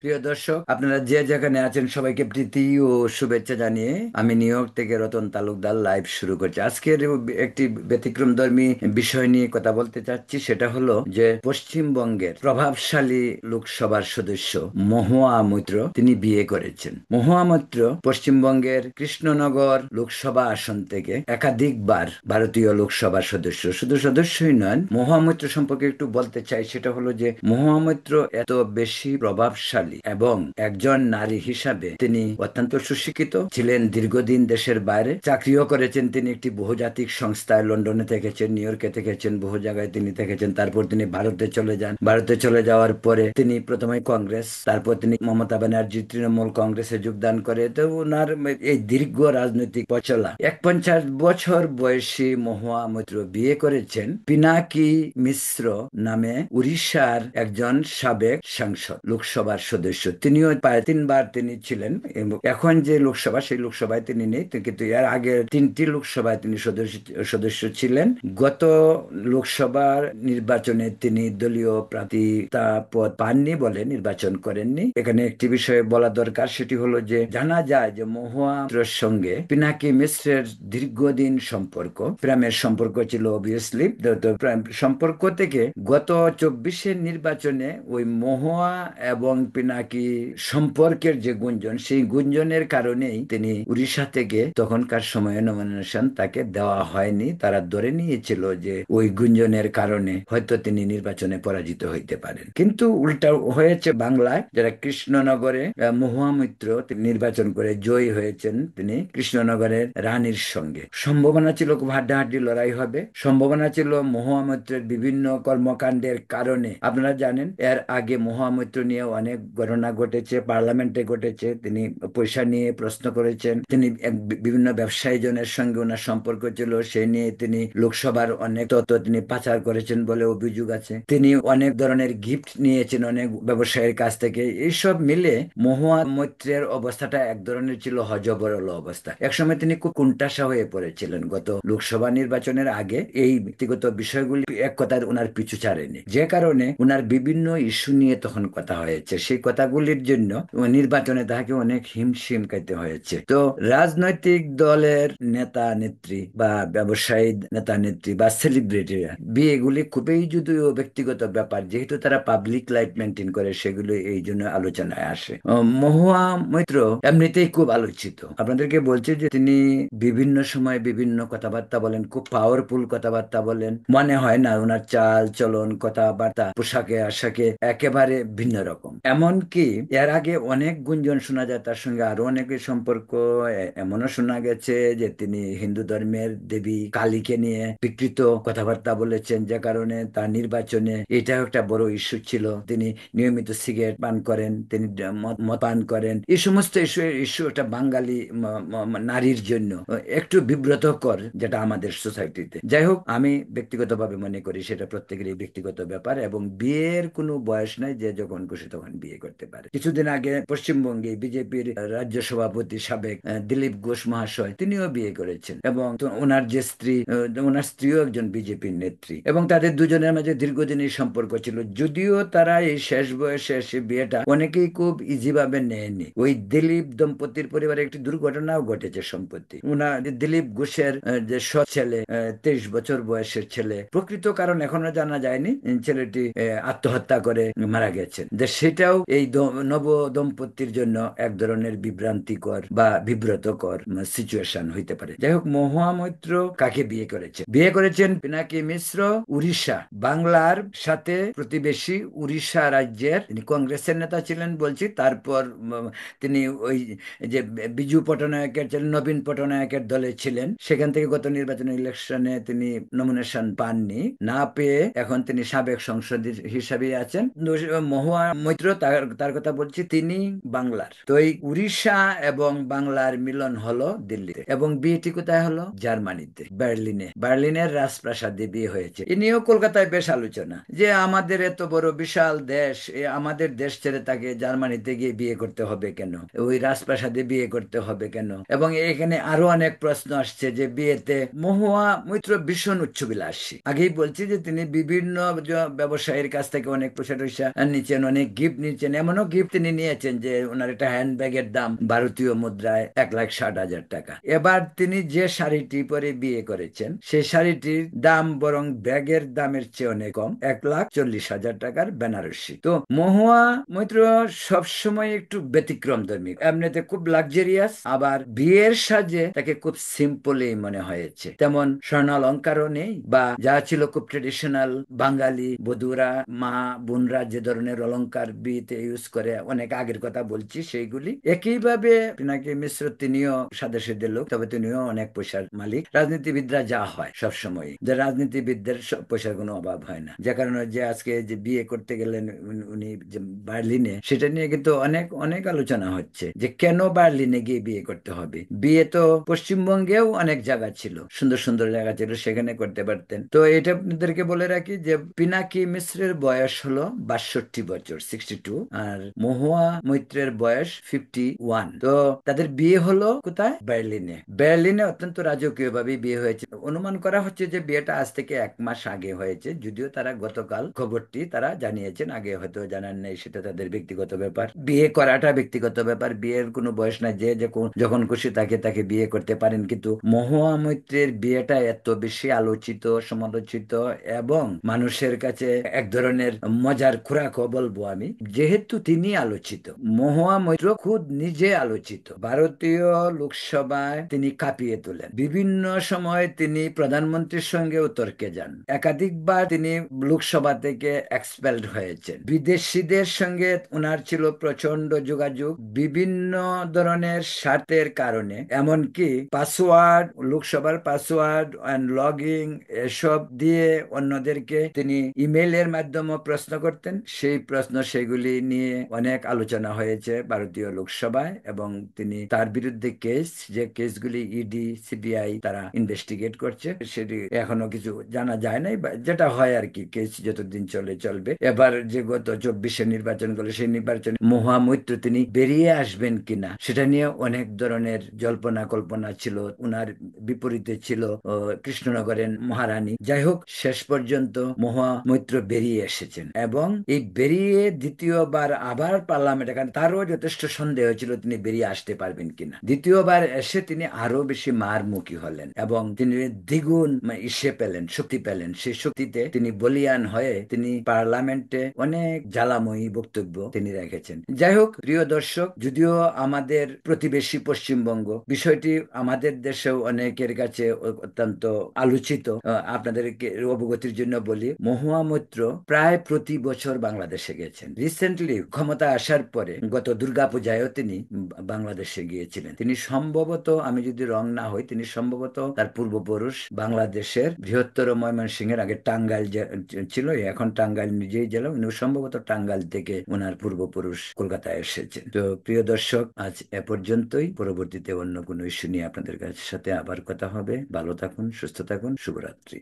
প্রিয় দর্শক, আপনারা যে যেখানে আছেন সবাইকে প্রীতি ও শুভেচ্ছা জানিয়ে আমি নিউ ইয়র্ক থেকে রতন তালুকদার লাইভ শুরু করছি। আজকের একটি ব্যতিক্রমধর্মী বিষয় নিয়ে কথা বলতে চাচ্ছি। সেটা হলো যে পশ্চিমবঙ্গের প্রভাবশালী লোকসভার সদস্য মহুয়া মৈত্র তিনি বিয়ে করেছেন। মহুয়া মৈত্র পশ্চিমবঙ্গের কৃষ্ণনগর লোকসভা আসন থেকে একাধিকবার ভারতীয় লোকসভার সদস্য, শুধু সদস্যই নন। মহুয়া মৈত্র সম্পর্কে একটু বলতে চাই। সেটা হলো যে মহুয়া মৈত্র এত বেশি প্রভাবশালী এবং একজন নারী হিসাবে তিনি অত্যন্ত সুশিক্ষিত ছিলেন। দীর্ঘদিন দেশের বাইরে চাকরিও করেছেন। তিনি একটি বহুজাতিক সংস্থায় লন্ডনে থেকেছেন, নিউ ইয়র্কে থেকেছেন, বহু জায়গায় তিনি থেকেছেন। তারপর তিনি ভারতে চলে যান। ভারতে চলে যাওয়ার পরে তিনি প্রথমে কংগ্রেস, তারপর তিনি মমতা ব্যানার্জি তৃণমূল কংগ্রেসে যোগদান করে। তো ওনার এই দীর্ঘ রাজনৈতিক পচলা 51 বছর বয়সী মহুয়া মৈত্র বিয়ে করেছেন পিনাকি মিশ্র নামে উড়িষ্যার একজন সাবেক সাংসদ, লোকসভার সদস্য। তিনিও প্রায় 3বার তিনি ছিলেন। এবং এখন যে লোকসভা, সেই লোকসভায় তিনি নেই, কিন্তু এর আগে 3টি লোকসভায় তিনি সদস্য ছিলেন। গত লোকসভার নির্বাচনে তিনি দলীয় প্রার্থিতা পদ পাননি বলে নির্বাচন করেননি। এখানে একটি বিষয়ে বলা দরকার, সেটি হলো যে জানা যায় যে মহুয়া মৈত্রর সঙ্গে পিনাকি মিশ্রের দীর্ঘদিন সম্পর্ক, প্রেমের সম্পর্ক ছিল অবভিয়াসলি। তো সম্পর্ক থেকে গত 24-এর নির্বাচনে ওই মহুয়া এবং পিনাকি সম্পর্কের যে গুঞ্জন, সেই গুঞ্জনের কারণেই তিনি উড়িষ্যা থেকে তখনকার সময়ে নমিনেশন তাকে দেওয়া হয়নি। তারা ধরে নিয়েছিল যে ওই গুঞ্জনের কারণে হয়তো তিনি নির্বাচনে পরাজিত হইতে পারেন। কিন্তু উল্টা হয়েছে বাংলায়, যারা কৃষ্ণনগরে মহুয়া মৈত্র তিনি নির্বাচন করে জয়ী হয়েছেন। তিনি কৃষ্ণনগরের রানীর সঙ্গে সম্ভাবনা ছিল খুব হাড্ডাহাড্ডি লড়াই হবে। সম্ভাবনা ছিল মহুয়া মৈত্রের বিভিন্ন কর্মকাণ্ডের কারণে। আপনারা জানেন এর আগে মহুয়া মৈত্র নিয়ে অনেক ঘটনা ঘটেছে, পার্লামেন্টে ঘটেছে। তিনি পয়সা নিয়ে প্রশ্ন করেছেন। তিনি বিভিন্ন ব্যবসায়ী জনের সঙ্গে ওনার সম্পর্ক ছিল, সেই নিয়ে তিনি লোকসভার অনেক তথ্য তিনি পাচার করেছেন বলে অভিযোগ আছে। তিনি অনেক ধরনের গিফট নিয়েছেন অনেক ব্যবসায়ীর কাছ থেকে। এইসব মিলে মহুয়া মৈত্রের অবস্থাটা এক ধরনের ছিল হযবরল অবস্থা। একসময় তিনি খুব কোণঠাসা হয়ে পড়েছিলেন। গত লোকসভা নির্বাচনের আগে এই ব্যক্তিগত বিষয়গুলি এক কথায় ওনার পিছু ছাড়েনি, যে কারণে ওনার বিভিন্ন ইস্যু নিয়ে তখন কথা হয়েছে। সেই কথাগুলির জন্য নির্বাচনে তাকে অনেক হিমশিম খাইতে হয়েছে। তো রাজনৈতিক দলের নেতা নেত্রী বা ব্যবসায়ী নেতা নেত্রী বা সেলিব্রিটিরা বিয়েগুলি খুবই যদিও ব্যক্তিগত ব্যাপার, যেহেতু তারা পাবলিক লাইফ মেনটেন করে, সেগুলো এই জন্য আলোচনায় আসে। মহুয়া মৈত্র এমনিতেই খুব আলোচিত। আপনাদেরকে বলছি যে তিনি বিভিন্ন সময় বিভিন্ন কথাবার্তা বলেন, খুব পাওয়ারফুল কথাবার্তা বলেন। মনে হয় না ওনার চাল চলন, কথাবার্তা, পোশাকে আশাকে একেবারে ভিন্ন রকম। এমনকি এর আগে অনেক গুঞ্জন শোনা যায় তার সঙ্গে আরো অনেকের সম্পর্ক। এমনও শোনা গেছে যে তিনি হিন্দু ধর্মের দেবী কালীকে নিয়ে বিকৃত কথাবার্তা বলেছেন, যে কারণে তার নির্বাচনে এটাও একটা বড় ইস্যু ছিল। তিনি নিয়মিত সিগারেট পান করেন, তিনি মদ পান করেন। এই সমস্ত ইস্যু একটা বাঙালি নারীর জন্য একটু বিব্রতকর, যেটা আমাদের সোসাইটিতে। যাই হোক, আমি ব্যক্তিগতভাবে মনে করি সেটা প্রত্যেকেরই ব্যক্তিগত ব্যাপার এবং বিয়ের কোনো বয়স নাই, যে যখন খুশি তখন বিয়ে করতে পারে। কিছুদিন আগে পশ্চিমবঙ্গে বিজেপির রাজ্য সভাপতি সাবেক দিলীপ ঘোষ মহাশয় তিনিও বিয়ে করেছেন এবং ওনার যে স্ত্রী, ওনার স্ত্রীও একজন বিজেপির নেত্রী এবং তাদের দুজনের মাঝে দীর্ঘদিনের সম্পর্ক ছিল। যদিও তারা এই শেষ বয়সে এসে বিয়েটা অনেকেই খুব ইজি ভাবে নেয়নি। ওই দিলীপ দম্পতির পরিবারে একটি দুর্ঘটনাও ঘটেছে সম্প্রতি। ওনার দিলীপ ঘোষের যে সৎ ছেলে, 23 বছর বয়সের ছেলে, প্রকৃত কারণ এখনো জানা যায়নি, ছেলেটি আত্মহত্যা করে মারা গেছেন। যে সেটাও এই নব দম্পতির জন্য এক ধরনের বিভ্রান্তিকর বা বিব্রতকর সিচুয়েশন হইতে পারে। যাই হোক, মহুয়া মৈত্র কাকে বিয়ে করেছেন? বিয়ে করেছেন পিনাকি মিশ্র, উড়িষ্যা, বাংলার সাথে প্রতিবেশী উড়িষ্যা রাজ্যের। তিনি কংগ্রেসের নেতা ছিলেন বলছি। তারপর তিনি ওই যে বিজু পটনায়কের ছিলেন, নবীন পটনায়কের দলে ছিলেন। সেখান থেকে গত নির্বাচনী ইলেকশনে তিনি নমিনেশন পাননি। না পেয়ে এখন তিনি সাবেক সংসদ হিসাবে আছেন। মহুয়া মৈত্র, তার কথা বলছি, তিনি বাংলার। তো এই উড়িষ্যা এবং বাংলার মিলন হলো দিল্লিতে এবং বিয়েটি কোথায় হলো? জার্মানিতে, বার্লিনে। বার্লিনের রাজপ্রাসাদে বিয়ে হয়েছে। এ নিয়েও কলকাতায় বেশ আলোচনা, যে আমাদের এত বড় বিশাল দেশ, আমাদের দেশ ছেড়ে তাকে জার্মানিতে গিয়ে বিয়ে করতে হবে কেন? ওই রাজপ্রাসাদে বিয়ে করতে হবে কেন? এবং এখানে আরো অনেক প্রশ্ন আসছে যে বিয়েতে মহুয়া মৈত্র ভীষণ উচ্চবিলাসী। আগেই বলছি যে তিনি বিভিন্ন ব্যবসায়ীর কাছ থেকে অনেক পয়সা টয়সা নিচ্ছেন, অনেক গিফট নিচ্ছেন, নিয়েছেন, এমনও গিফট তিনি নিয়েছেন যে ওনার একটা হ্যান্ডব্যাগের দাম ভারতীয় মুদ্রায় 1,60,000 টাকা। এবার তিনি যে শাড়িটি পরে বিয়ে করেছেন সেই শাড়িটির দাম বরং ব্যাগের দামের চেয়ে অনেক কম, 1,40,000 টাকার বেনারসি। তো মহুয়া মৈত্র সবসময় একটু ব্যতিক্রম ধর্মী, এমনিতে খুব লাক্সারিয়াস, আবার বিয়ের সাজে তাকে খুব সিম্পলই মনে হয়েছে, তেমন স্বর্ণালঙ্কারও নেই, বা যা ছিল খুব ট্রেডিশনাল বাঙালি বধূরা মা বোনরা যে ধরনের অলংকার বিয়েতে ইউজ করে, অনেক আগের কথা বলছি সেইগুলি। একইভাবে পিনাকি মিশ্র তিনিও সাদাসিধে লোক, তবে তিনিও অনেক পয়সার মালিক। রাজনীতিবিদরা যা হয় সবসময়, যে রাজনীতিবিদদের পয়সার কোনো অভাব হয় না, যে কারণে যে আজকে যে বিয়ে করতে গেলেন উনি যে বার্লিনে, সেটা নিয়ে কিন্তু অনেক অনেক আলোচনা হচ্ছে যে কেন বার্লিনে গিয়ে বিয়ে করতে হবে। বিয়ে তো পশ্চিমবঙ্গেও অনেক জায়গা ছিল, সুন্দর সুন্দর জায়গা ছিল, সেখানে করতে পারতেন। তো এটা আপনাদেরকে বলে রাখি যে পিনাকি মিশ্রের বয়স হলো 62 বছর, 62, আর মহুয়া মৈত্রের বয়স 51। তো তাদের বিয়ে হলো কোথায়? বার্লিনে। বার্লিনে অত্যন্ত রাজকীয় ভাবে বিয়ে হয়েছে। অনুমান করা হচ্ছে যে বিয়েটা আজ থেকে 1 মাস আগে হয়েছে, যদিও তারা গতকাল খবরটি তারা জানিয়েছেন, আগে হয়তো জানান নেই, সেটা তাদের ব্যক্তিগত ব্যাপার। বিয়ে করাটা ব্যক্তিগত ব্যাপার, বিয়ের কোনো বয়স নাই, যে যখন খুশি তাকে তাকে বিয়ে করতে পারেন। কিন্তু মহুয়া মৈত্রের বিয়েটা এত বেশি আলোচিত, সমালোচিত এবং মানুষের কাছে এক ধরনের মজার খোরাকও বলবো আমি, যেহেতু তিনি আলোচিত। মহুয়া মৈত্র খুদ নিজে আলোচিত, ভারতীয় লোকসভায় তিনি কাঁপিয়ে তোলেন, বিভিন্ন সময় তিনি প্রধানমন্ত্রীর সঙ্গেও তর্কে যান, একাধিকবার তিনি লোকসভা থেকে এক্সপেলড হয়েছেন। বিদেশিদের সঙ্গে ওনার ছিল প্রচন্ড যোগাযোগ বিভিন্ন ধরনের স্বার্থের কারণে, এমনকি পাসওয়ার্ড, লোকসভার পাসওয়ার্ড অ্যান্ড লগিং এসব দিয়ে অন্যদেরকে তিনি ইমেইলের মাধ্যমে প্রশ্ন করতেন। সেই প্রশ্ন সেগুলি নিয়ে অনেক আলোচনা হয়েছে ভারতীয় লোকসভায়, এবং তিনি তার বিরুদ্ধে কেস, যে কেসগুলি ইডি সিবিআই তারা ইনভেস্টিগেট করছে, সেটি এখনো কিছু জানা যায় নাই, যেটা হয় আর কি, কেস যতদিন চলে চলবে। এবার যে গত 24-এ নির্বাচন করলো, সেই নির্বাচনে মহুয়া মৈত্র তিনি বেরিয়ে আসবেন কিনা সেটা নিয়ে অনেক ধরনের জল্পনা কল্পনা ছিল। উনার বিপরীতে ছিল কৃষ্ণনগরের মহারানী। যাই হোক, শেষ পর্যন্ত মহুয়া মৈত্র বেরিয়ে এসেছেন, এবং এই বেরিয়ে দ্বিতীয়বার আবার পার্লামেন্ট, কারণ তারও যথেষ্ট সন্দেহ ছিল তিনি বেরিয়ে আসতে পারবেন কিনা। দ্বিতীয়বার এসে তিনি আরো বেশি মারমুখী হলেন, এবং তিনি দ্বিগুণ ইসে পেলেন, শক্তি পেলেন। সেই শক্তিতে তিনি বলিয়ান হয়ে তিনি পার্লামেন্টে অনেক জ্বালাময়ী বক্তব্য তিনি রেখেছেন। যাই হোক, প্রিয় দর্শক, যদিও আমাদের প্রতিবেশী পশ্চিমবঙ্গ, বিষয়টি আমাদের দেশেও অনেকের কাছে অত্যন্ত আলোচিত। আপনাদেরকে অবগতির জন্য বলি, মহুয়া মৈত্র প্রায় প্রতি বছর বাংলাদেশে গেছেন। রিসেন্টলি ক্ষমতা আসার পরে গত দুর্গাপূজায়ও তিনি বাংলাদেশে গিয়েছিলেন। তিনি সম্ভবত, আমি যদি রং না হই, তিনি সম্ভবত তার পূর্বপুরুষ বাংলাদেশের বৃহত্তর ময়মনসিংহের, আগে টাঙ্গাইল ছিল, এখন টাঙ্গাইল নিজেই জেলা, উনি সম্ভবত টাঙ্গাইল থেকে ওনার পূর্বপুরুষ কলকাতায় এসেছেন। তো প্রিয় দর্শক, আজ এ পর্যন্তই। পরবর্তীতে অন্য কোনো ইস্যু নিয়ে আপনাদের সাথে আবার কথা হবে। ভালো থাকুন, সুস্থ থাকুন, শুভরাত্রি।